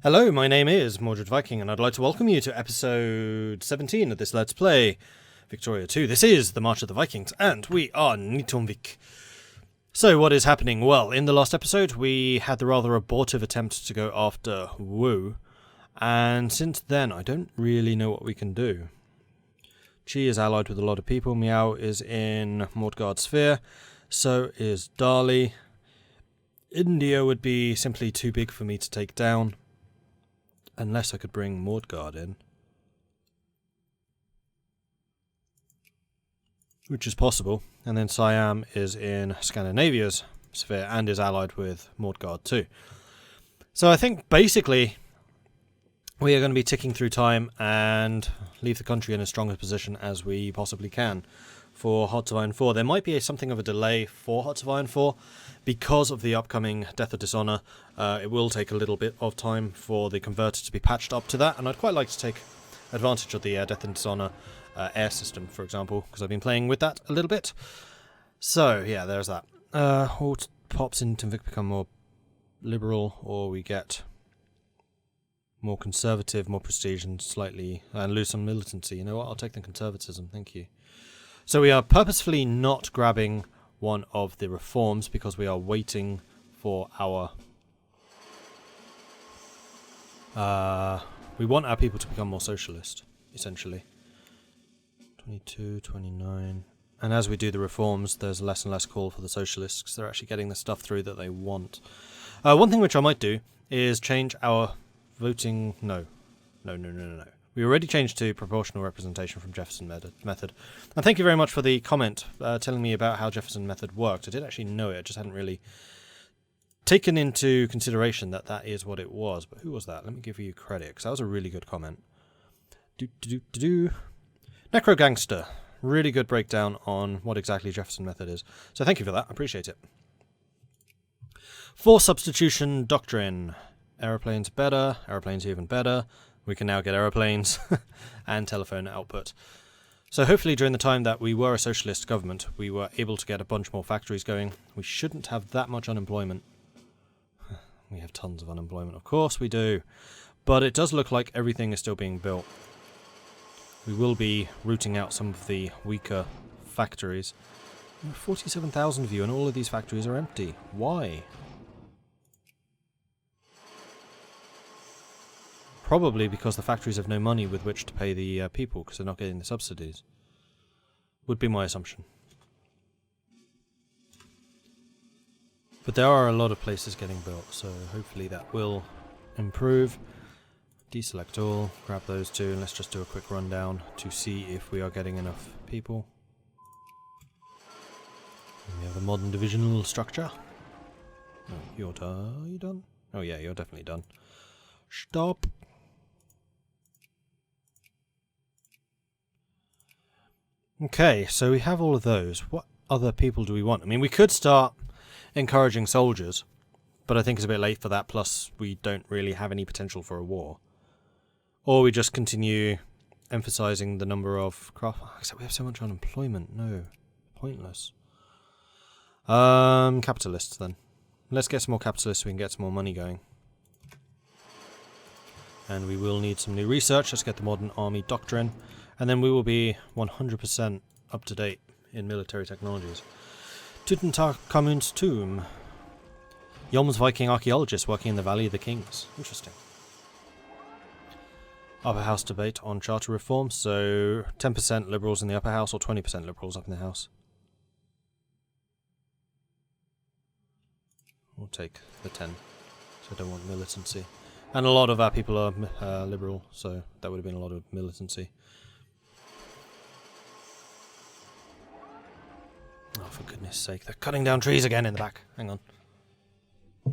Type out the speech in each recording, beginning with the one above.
Hello, my name is Mordred Viking, and I'd like to welcome you to episode 17 of this Let's Play Victoria 2. This is the March of the Vikings, and we are Nytungvik. So, what is happening? Well, in the last episode, we had the rather abortive attempt to go after Wu, and since then, I don't really know what we can do. Chi is allied with a lot of people. Miao is in Mordgard sphere. So is Dali. India would be simply too big for me to take down. Unless I could bring Mordgard in. Which is possible. And then Siam is in Scandinavia's sphere and is allied with Mordgard too. So I think basically we are going to be ticking through time and leave the country in as strong a position as we possibly can for Hearts of Iron 4. There might be something of a delay for Hearts of Iron 4 because of the upcoming Death of Dishonor. It will take a little bit of time for the converter to be patched up to that, and I'd quite like to take advantage of the Death and Dishonor air system, for example, because I've been playing with that a little bit. So, yeah, there's that. Or pops in Nytungvik become more liberal, or we get more conservative, more prestige, and lose some militancy. You know what? I'll take the conservatism, thank you. So we are purposefully not grabbing one of the reforms because we are waiting for our... we want our people to become more socialist, essentially. 22, 29... And as we do the reforms, there's less and less call for the socialists because they're actually getting the stuff through that they want. One thing which I might do is change our voting... No. We already changed to proportional representation from Jefferson method. And thank you very much for the comment telling me about how Jefferson method worked. I did actually know it, I just hadn't really taken into consideration that that is what it was. But who was that? Let me give you credit, because that was a really good comment. Necro Gangster. Really good breakdown on what exactly Jefferson method is. So thank you for that, I appreciate it. Force substitution doctrine. Aeroplanes better, aeroplanes even better. We can now get aeroplanes and telephone output. So hopefully during the time that we were a socialist government, we were able to get a bunch more factories going. We shouldn't have that much unemployment. We have tons of unemployment, of course we do. But it does look like everything is still being built. We will be rooting out some of the weaker factories. 47,000 of you and all of these factories are empty. Why? Probably because the factories have no money with which to pay the people because they're not getting the subsidies. Would be my assumption. But there are a lot of places getting built, so hopefully that will improve. Deselect all, grab those two, and let's just do a quick rundown to see if we are getting enough people. And we have a modern divisional structure. Oh, you're done. Are you done? Oh yeah, you're definitely done. Stop. Okay, so we have all of those. What other people do we want? I mean, we could start encouraging soldiers, but I think it's a bit late for that, plus we don't really have any potential for a war. Or we just continue emphasizing the number of craft... Except we have so much unemployment. No, pointless. Capitalists then. Let's get some more capitalists so we can get some more money going. And we will need some new research. Let's get the modern army doctrine. And then we will be 100% up to date in military technologies. Tutankhamun's tomb. Yom's Viking archaeologist working in the Valley of the Kings. Interesting. Upper house debate on charter reform. So 10% liberals in the upper house or 20% liberals up in the house. We'll take the 10. So I don't want militancy. And a lot of our people are liberal, so that would have been a lot of militancy. Oh, for goodness sake, they're cutting down trees again in the back. Hang on. I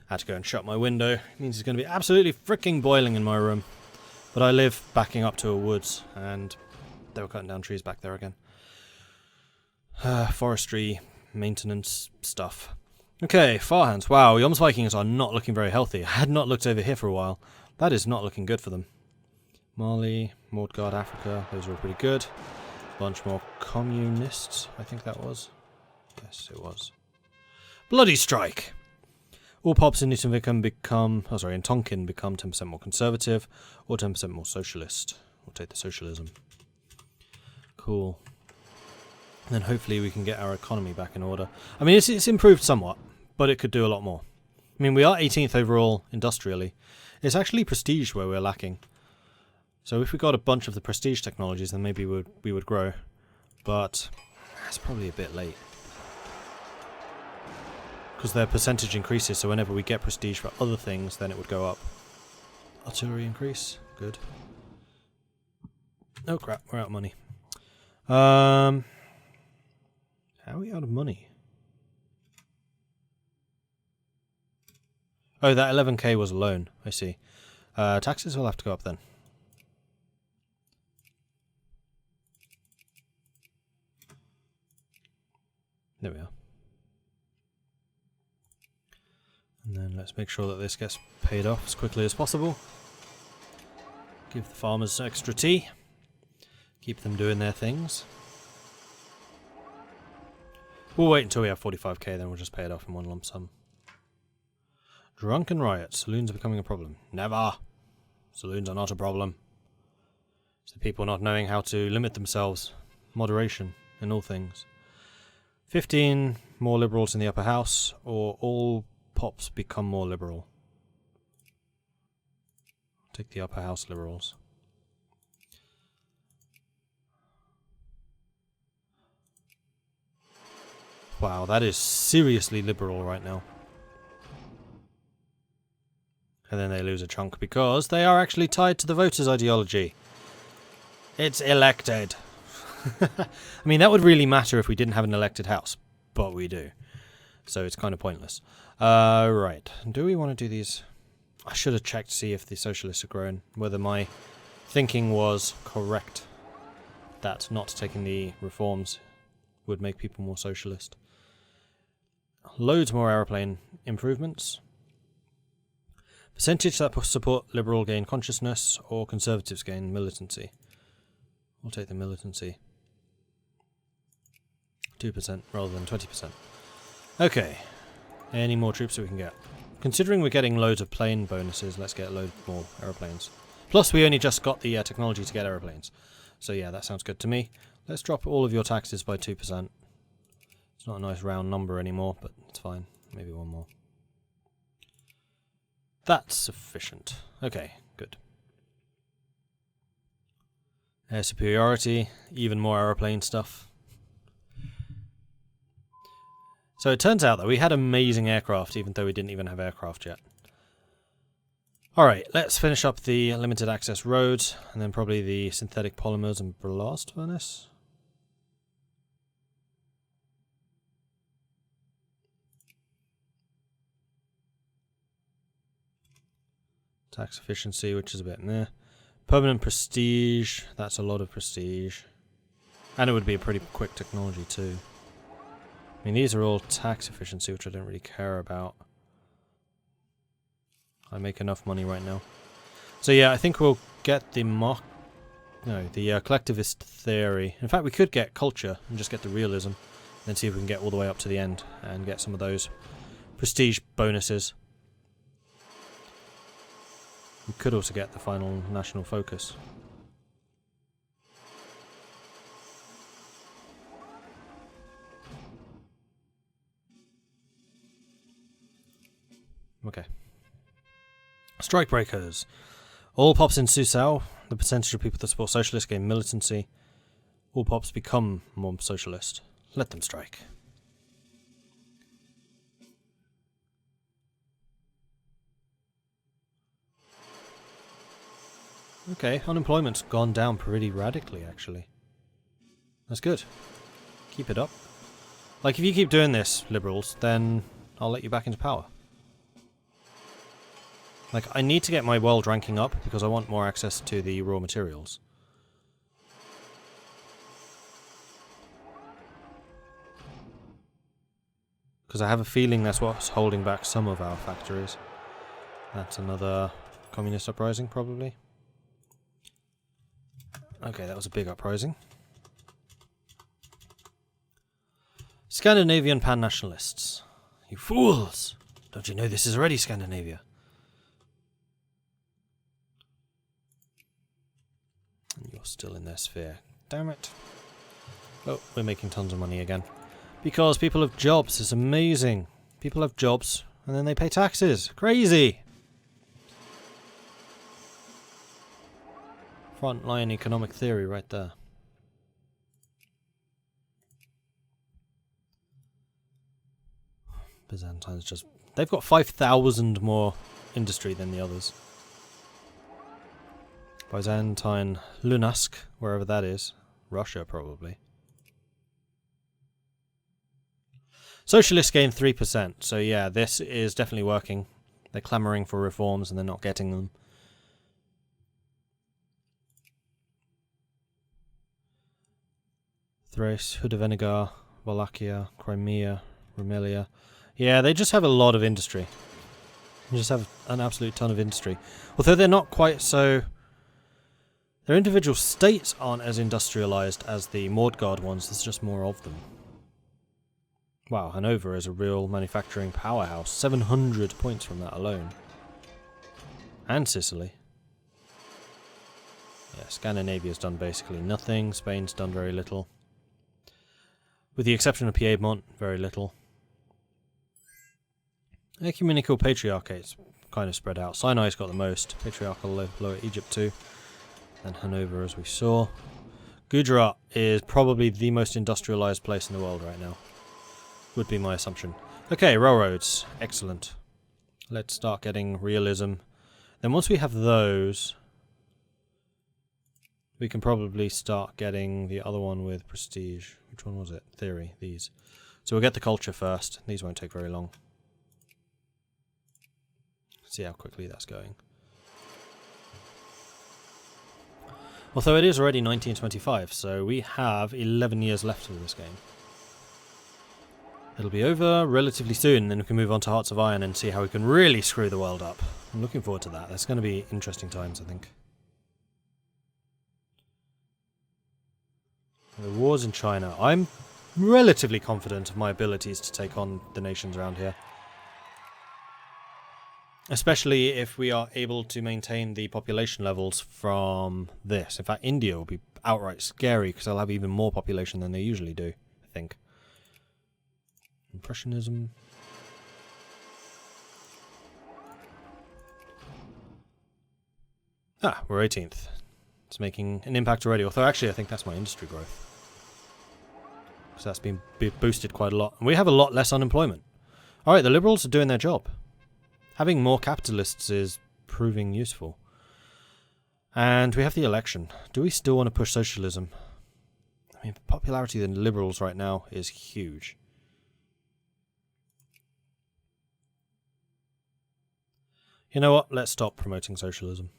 had to go and shut my window. It means it's going to be absolutely freaking boiling in my room. But I live backing up to a woods, and they were cutting down trees back there again. Forestry, maintenance stuff. Okay, Farhands. Wow, Yom's Vikings are not looking very healthy. I had not looked over here for a while. That is not looking good for them. Mali, Mordgard, Africa, those are all pretty good. Bunch more communists, I think that was. Yes, it was. Bloody strike! All pops in Nytungvik in Tonkin become 10% more conservative or 10% more socialist. We'll take the socialism. Cool. And then hopefully we can get our economy back in order. I mean, it's improved somewhat, but it could do a lot more. I mean, we are 18th overall industrially. It's actually prestige where we're lacking. So if we got a bunch of the prestige technologies, then maybe we would grow. But that's probably a bit late. Because their percentage increases, so whenever we get prestige for other things, then it would go up. Artillery increase. Good. Oh crap, we're out of money. How are we out of money? Oh, that 11k was a loan. I see. Taxes will have to go up then. There we are. And then let's make sure that this gets paid off as quickly as possible. Give the farmers extra tea. Keep them doing their things. We'll wait until we have 45k, then we'll just pay it off in one lump sum. Drunken riots. Saloons are becoming a problem. Never! Saloons are not a problem. It's the people not knowing how to limit themselves. Moderation in all things. 15 more liberals in the upper house, or all pops become more liberal. Take the upper house liberals. Wow, that is seriously liberal right now. And then they lose a chunk because they are actually tied to the voters' ideology. It's elected. I mean, that would really matter if we didn't have an elected house, but we do. So it's kind of pointless. Right. Do we want to do these? I should have checked to see if the socialists are grown, whether my thinking was correct. That not taking the reforms would make people more socialist. Loads more aeroplane improvements. Percentage that support liberal gain consciousness or conservatives gain militancy. We'll take the militancy. 2% rather than 20%. Okay. Any more troops that we can get? Considering we're getting loads of plane bonuses, let's get a load more aeroplanes. Plus, we only just got the technology to get aeroplanes. So yeah, that sounds good to me. Let's drop all of your taxes by 2%. It's not a nice round number anymore, but it's fine. Maybe one more. That's sufficient. Okay, good. Air superiority, even more aeroplane stuff. So it turns out that we had amazing aircraft, even though we didn't even have aircraft yet. Alright, let's finish up the limited access roads, and then probably the synthetic polymers and blast furnace. Tax efficiency, which is a bit meh. Permanent prestige, that's a lot of prestige. And it would be a pretty quick technology too. I mean, these are all tax efficiency, which I don't really care about. I make enough money right now. So yeah, I think we'll get the collectivist theory. In fact, we could get culture and just get the realism. Then see if we can get all the way up to the end and get some of those prestige bonuses. We could also get the final national focus. Okay. Strikebreakers. All pops in Susao. The percentage of people that support socialists gain militancy. All pops become more socialist. Let them strike. Okay, unemployment's gone down pretty radically, actually. That's good. Keep it up. Like, if you keep doing this, liberals, then I'll let you back into power. Like, I need to get my world ranking up because I want more access to the raw materials. Because I have a feeling that's what's holding back some of our factories. That's another communist uprising, probably. Okay, that was a big uprising. Scandinavian pan-nationalists. You fools! Don't you know this is already Scandinavia? And you're still in their sphere. Damn it. Oh, we're making tons of money again. Because people have jobs. It's amazing. People have jobs and then they pay taxes. Crazy! Frontline economic theory right there. Byzantine's just... They've got 5,000 more industry than the others. Byzantine Lunask, wherever that is. Russia, probably. Socialists gain 3%. So yeah, this is definitely working. They're clamouring for reforms and they're not getting them. Thrace, Hudavenegar, Wallachia, Crimea, Rumelia. Yeah, they just have a lot of industry. They just have an absolute ton of industry. Although they're not quite so... Their individual states aren't as industrialised as the Mordgard ones. There's just more of them. Wow, Hanover is a real manufacturing powerhouse. 700 points from that alone. And Sicily. Yeah, Scandinavia's done basically nothing. Spain's done very little. With the exception of Piedmont, very little. Ecumenical Patriarchate's kind of spread out. Sinai's got the most. Patriarchal Lower Egypt too. And Hanover, as we saw. Gujarat is probably the most industrialised place in the world right now. Would be my assumption. Okay, railroads. Excellent. Let's start getting realism. Then once we have those, we can probably start getting the other one with prestige. Which one was it? Theory. These. So we'll get the culture first. These won't take very long. See how quickly that's going. Although it is already 1925, so we have 11 years left of this game. It'll be over relatively soon, then we can move on to Hearts of Iron and see how we can really screw the world up. I'm looking forward to that. That's going to be interesting times, I think. The wars in China. I'm relatively confident of my abilities to take on the nations around here. Especially if we are able to maintain the population levels from this. In fact, India will be outright scary because they'll have even more population than they usually do, I think. Impressionism. Ah, we're 18th. It's making an impact already. Although actually I think that's my industry growth. Because that's been boosted quite a lot. And we have a lot less unemployment. Alright, the Liberals are doing their job. Having more capitalists is proving useful. And we have the election. Do we still want to push socialism? I mean, the popularity of the Liberals right now is huge. You know what? Let's stop promoting socialism.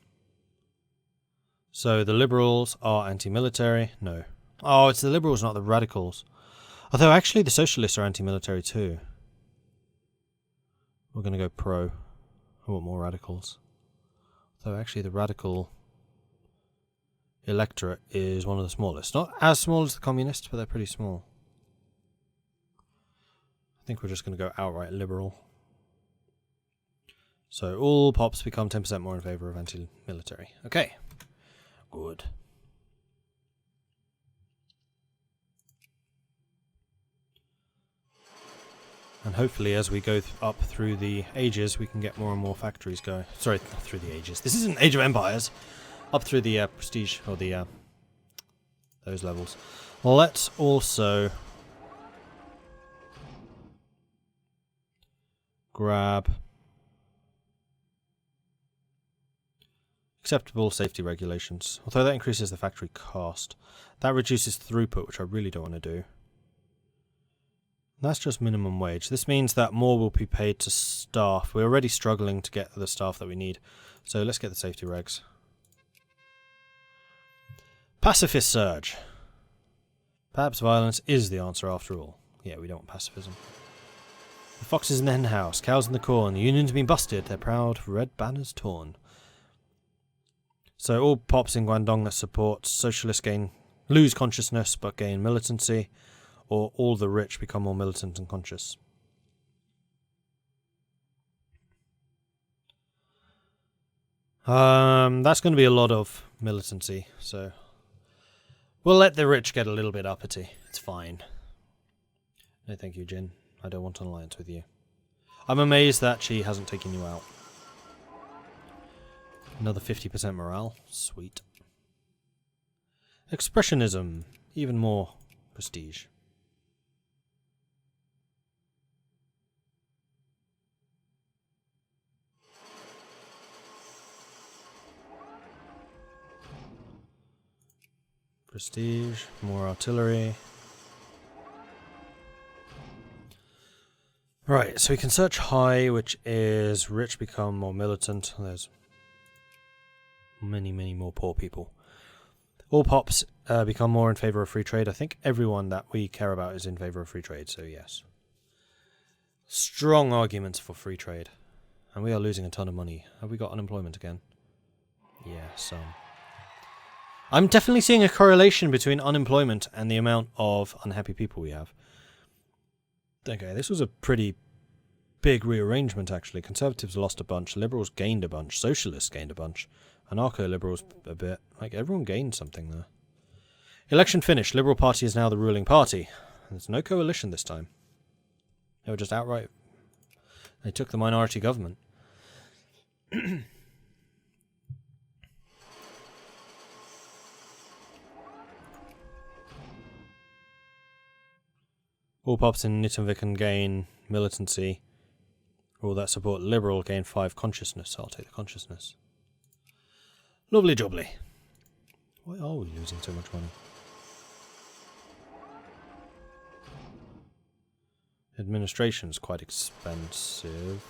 So the Liberals are anti-military? No. Oh, it's the Liberals, not the Radicals. Although actually the Socialists are anti-military too. We're going to go pro. I want more radicals. Though actually the radical electorate is one of the smallest. Not as small as the communists, but they're pretty small. I think we're just going to go outright liberal. So all pops become 10% more in favour of anti-military. Okay. Good. And hopefully as we go up through the ages, we can get more and more factories going. Sorry, not through the ages. This isn't Age of Empires. Up through the prestige, or the those levels. Well, let's also grab acceptable safety regulations. Although that increases the factory cost. That reduces throughput, which I really don't want to do. That's just minimum wage. This means that more will be paid to staff. We're already struggling to get the staff that we need. So let's get the safety regs. Pacifist surge. Perhaps violence is the answer after all. Yeah, we don't want pacifism. The foxes in the hen house, cows in the corn, the union's been busted, their proud red banners torn. So all pops in Guangdong that support socialists lose consciousness but gain militancy. or all the rich become more militant and conscious. That's going to be a lot of militancy, so we'll let the rich get a little bit uppity. It's fine. No, thank you, Jin. I don't want an alliance with you. I'm amazed that she hasn't taken you out. Another 50% morale. Sweet. Expressionism. Even more prestige. Prestige. More artillery. Right, so we can search high, which is rich become more militant. There's many, many more poor people. All pops become more in favour of free trade. I think everyone that we care about is in favour of free trade, so yes. Strong arguments for free trade. And we are losing a ton of money. Have we got unemployment again? Yeah, some. I'm definitely seeing a correlation between unemployment and the amount of unhappy people we have. Okay, this was a pretty big rearrangement, actually. Conservatives lost a bunch, Liberals gained a bunch, Socialists gained a bunch, Anarcho-Liberals a bit. Like, everyone gained something there. Election finished. Liberal Party is now the ruling party. There's no coalition this time. They were just outright... They took the minority government. All pops in Nytungvik can gain militancy. All that support liberal gain 5 consciousness. So I'll take the consciousness. Lovely jubbly. Why are we losing so much money? Administration's quite expensive.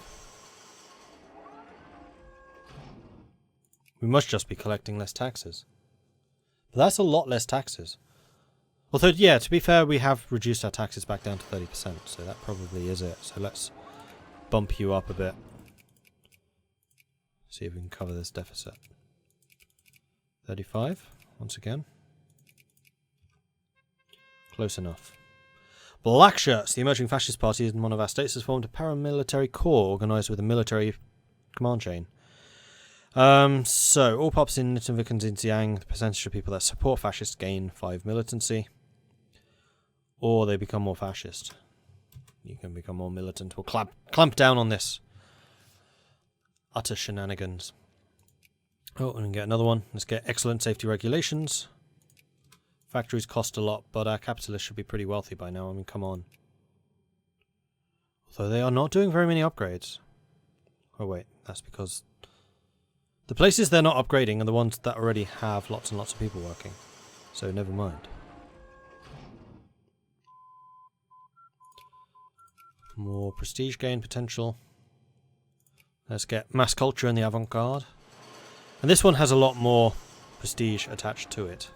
We must just be collecting less taxes. But that's a lot less taxes. Although, yeah, to be fair, we have reduced our taxes back down to 30%, so that probably is it. So let's bump you up a bit. See if we can cover this deficit. 35, once again. Close enough. Black Shirts, the emerging fascist party in one of our states, has formed a paramilitary corps organised with a military command chain. So, all pops in Nytungvik and Xinjiang, the percentage of people that support fascists gain 5 militancy. Or they become more fascist. You can become more militant. We'll clamp down on this. Utter shenanigans. Oh, and get another one. Let's get excellent safety regulations. Factories cost a lot, but our capitalists should be pretty wealthy by now. I mean, come on. Although they are not doing very many upgrades. Oh wait, that's because... The places they're not upgrading are the ones that already have lots and lots of people working. So never mind. More prestige gain potential. Let's get mass culture in the avant-garde. And this one has a lot more prestige attached to it.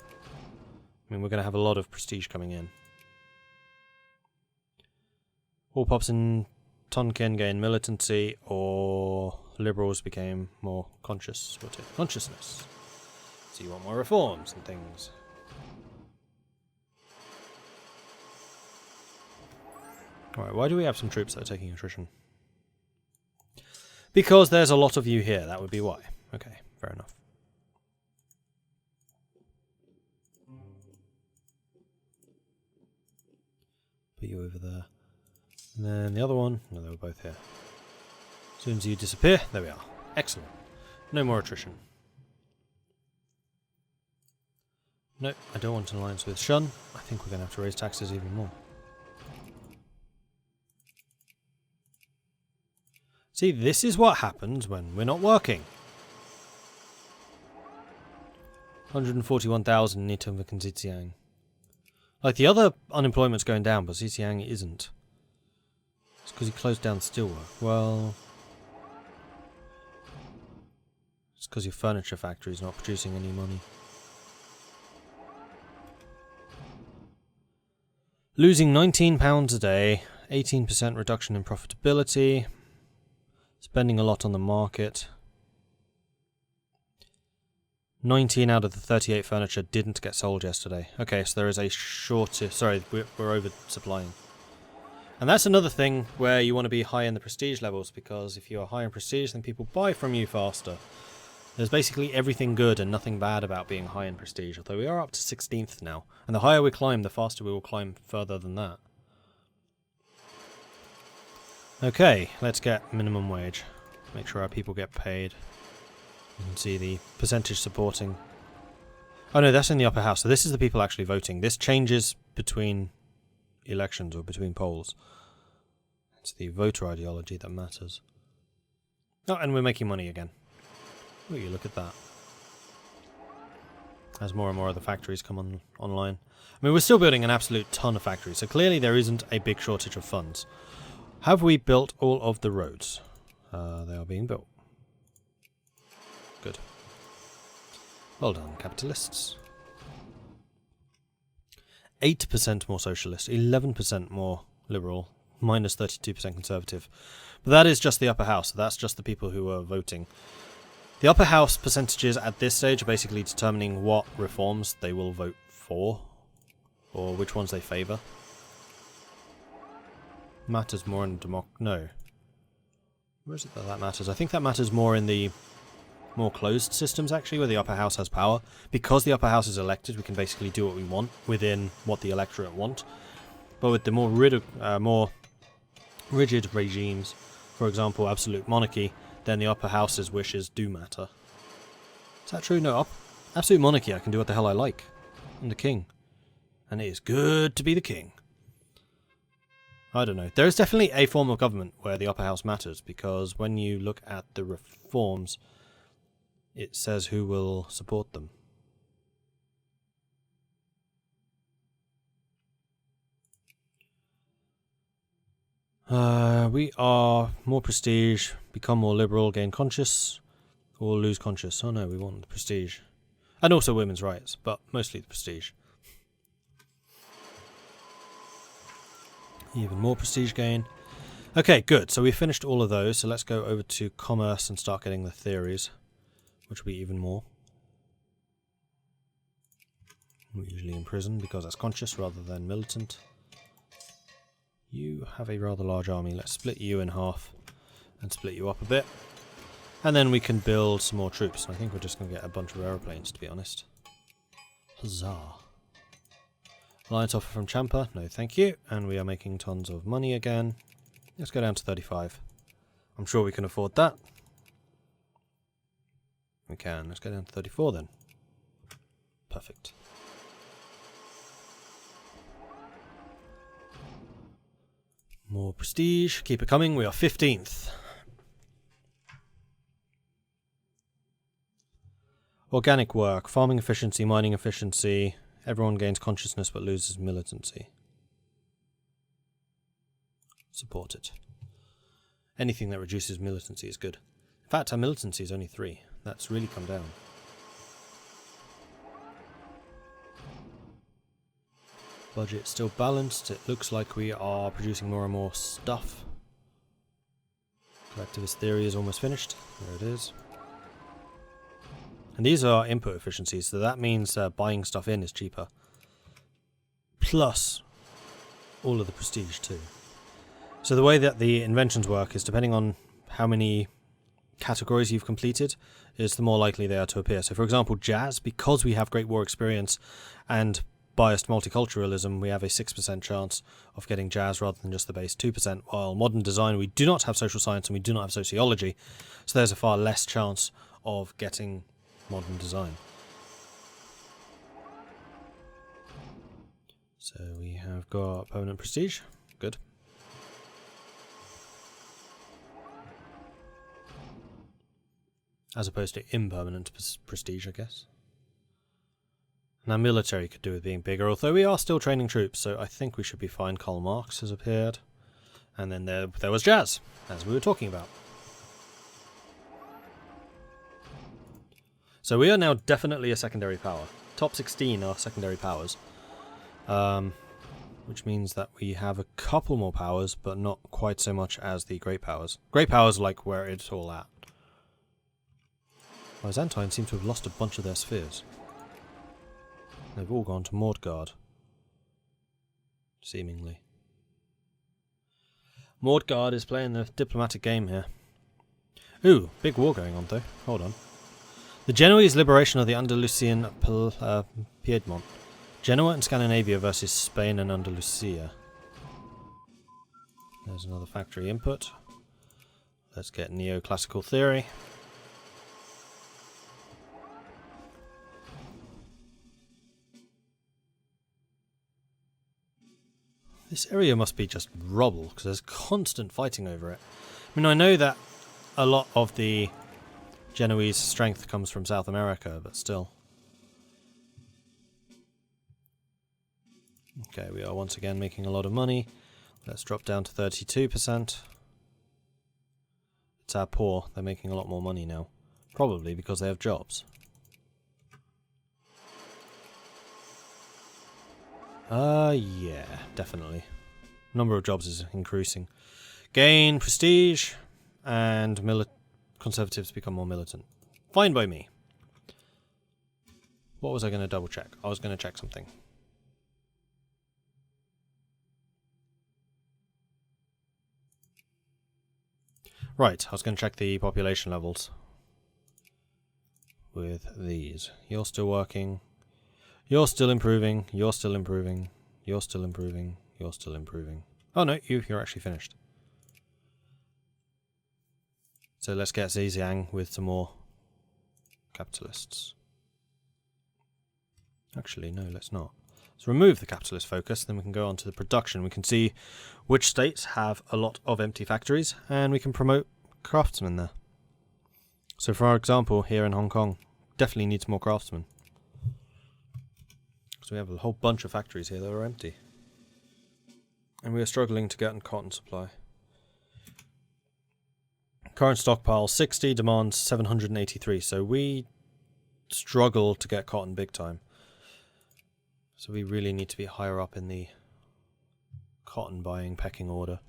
I mean, we're going to have a lot of prestige coming in. All pops in Tonkin gain militancy, or liberals became more conscious. We'll take consciousness. So you want more reforms and things. Alright, why do we have some troops that are taking attrition? Because there's a lot of you here, that would be why. Okay, fair enough. Put you over there. And then the other one, no, they were both here. As soon as you disappear, there we are. Excellent. No more attrition. Nope, I don't want an alliance with Shun. I think we're going to have to raise taxes even more. See, this is what happens when we're not working. 141,000 Nytungvik and Xinjiang. Like, the other unemployment's going down, but Xinjiang isn't. It's because he closed down steelwork. Well... It's because your furniture factory's not producing any money. Losing £19 a day. 18% reduction in profitability. Spending a lot on the market. 19 out of the 38 furniture didn't get sold yesterday. Okay, so there is a shortage. Sorry, we're oversupplying. And that's another thing where you want to be high in the prestige levels, because if you are high in prestige, then people buy from you faster. There's basically everything good and nothing bad about being high in prestige, although we are up to 16th now. And the higher we climb, the faster we will climb further than that. Okay, let's get minimum wage. Make sure our people get paid. You can see the percentage supporting. Oh no, that's in the upper house. So this is the people actually voting. This changes between elections or between polls. It's the voter ideology that matters. Oh, and we're making money again. Oh, you look at that. As more and more of the factories come online. I mean, we're still building an absolute ton of factories, so clearly there isn't a big shortage of funds. Have we built all of the roads? They are being built. Good. Well done, capitalists. 8% more socialist, 11% more liberal, minus 32% conservative. But that is just the upper house, so that's just the people who are voting. The upper house percentages at this stage are basically determining what reforms they will vote for, or which ones they favour. Matters more in no. Where is it that matters? I think that matters more in the more closed systems, actually, where the upper house has power. Because the upper house is elected, we can basically do what we want within what the electorate want. But with the more rigid regimes, for example, absolute monarchy, then the upper house's wishes do matter. Is that true? No, absolute monarchy, I can do what the hell I like. I'm the king. And it is good to be the king. I don't know. There is definitely a form of government where the upper house matters, because when you look at the reforms, it says who will support them. We are more prestige, become more liberal, gain conscious, or lose conscious. Oh no, we want the prestige. And also women's rights, but mostly the prestige. Even more prestige gain. Okay, good. So we finished all of those, so let's go over to commerce and start getting the theories, which will be even more. We're usually in prison because that's conscious rather than militant. You have a rather large army. Let's split you in half and split you up a bit. And then we can build some more troops. I think we're just going to get a bunch of aeroplanes, to be honest. Huzzah. Alliance offer from Champa. No, thank you. And we are making tons of money again. Let's go down to 35. I'm sure we can afford that. We can. Let's go down to 34 then. Perfect. More prestige. Keep it coming. We are 15th. Organic work. Farming efficiency. Mining efficiency. Everyone gains consciousness but loses militancy. Support it. Anything that reduces militancy is good. In fact, our militancy is only 3. That's really come down. Budget still balanced. It looks like we are producing more and more stuff. Collectivist theory is almost finished. There it is. And these are input efficiencies, so that means buying stuff in is cheaper. Plus all of the prestige too. So the way that the inventions work is depending on how many categories you've completed, is the more likely they are to appear. So for example, jazz, because we have Great War experience and biased multiculturalism, we have a 6% chance of getting jazz rather than just the base 2%, while modern design, we do not have social science and we do not have sociology, so there's a far less chance of getting modern design. So we have got permanent prestige. Good. As opposed to impermanent prestige, I guess. Now military could do with being bigger, although we are still training troops, so I think we should be fine. Karl Marx has appeared. And then there was jazz, as we were talking about. So we are now definitely a secondary power. Top 16 are secondary powers. Which means that we have a couple more powers, but not quite so much as the great powers. Great powers are like where it's all at. Byzantine seem to have lost a bunch of their spheres. They've all gone to Mordgard. Seemingly. Mordgard is playing the diplomatic game here. Ooh, big war going on though. Hold on. The Genoese liberation of the Andalusian Piedmont. Genoa and Scandinavia versus Spain and Andalusia. There's another factory input. Let's get neoclassical theory. This area must be just rubble, because there's constant fighting over it. I mean, I know that a lot of the Genoese strength comes from South America, but still. Okay, we are once again making a lot of money. Let's drop down to 32%. It's our poor. They're making a lot more money now. Probably because they have jobs. Yeah, definitely. Number of jobs is increasing. Gain prestige, and conservatives become more militant. Fine by me. What was I going to double check? I was going to check something. Right, I was going to check the population levels. With these. You're still working. You're still improving. You're still improving. You're still improving. You're still improving. Oh no, you're actually finished. So let's get Zhejiang with some more capitalists. Actually, no, let's not. Let's remove the capitalist focus, then we can go on to the production. We can see which states have a lot of empty factories, and we can promote craftsmen there. So for our example, here in Hong Kong, definitely needs more craftsmen. So we have a whole bunch of factories here that are empty. And we are struggling to get a cotton supply. Current stockpile 60, demand 783, so we struggle to get cotton big time. So we really need to be higher up in the cotton buying pecking order.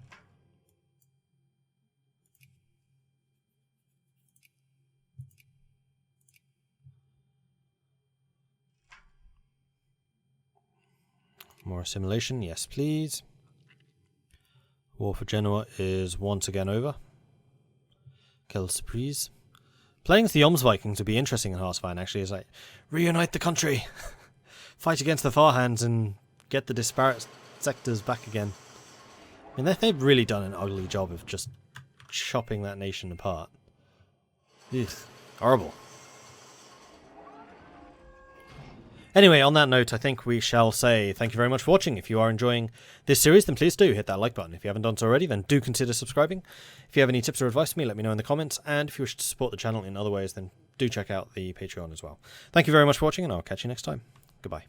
More assimilation, yes please. War for Genoa is once again over. Quelle surprise. Playing as the Vikings would be interesting in Hearthstone actually. It's like, reunite the country! Fight against the Farhands and get the disparate sectors back again. I mean, they've really done an ugly job of just chopping that nation apart. Ugh, horrible. Anyway, on that note, I think we shall say thank you very much for watching. If you are enjoying this series, then please do hit that like button. If you haven't done so already, then do consider subscribing. If you have any tips or advice for me, let me know in the comments. And if you wish to support the channel in other ways, then do check out the Patreon as well. Thank you very much for watching, and I'll catch you next time. Goodbye.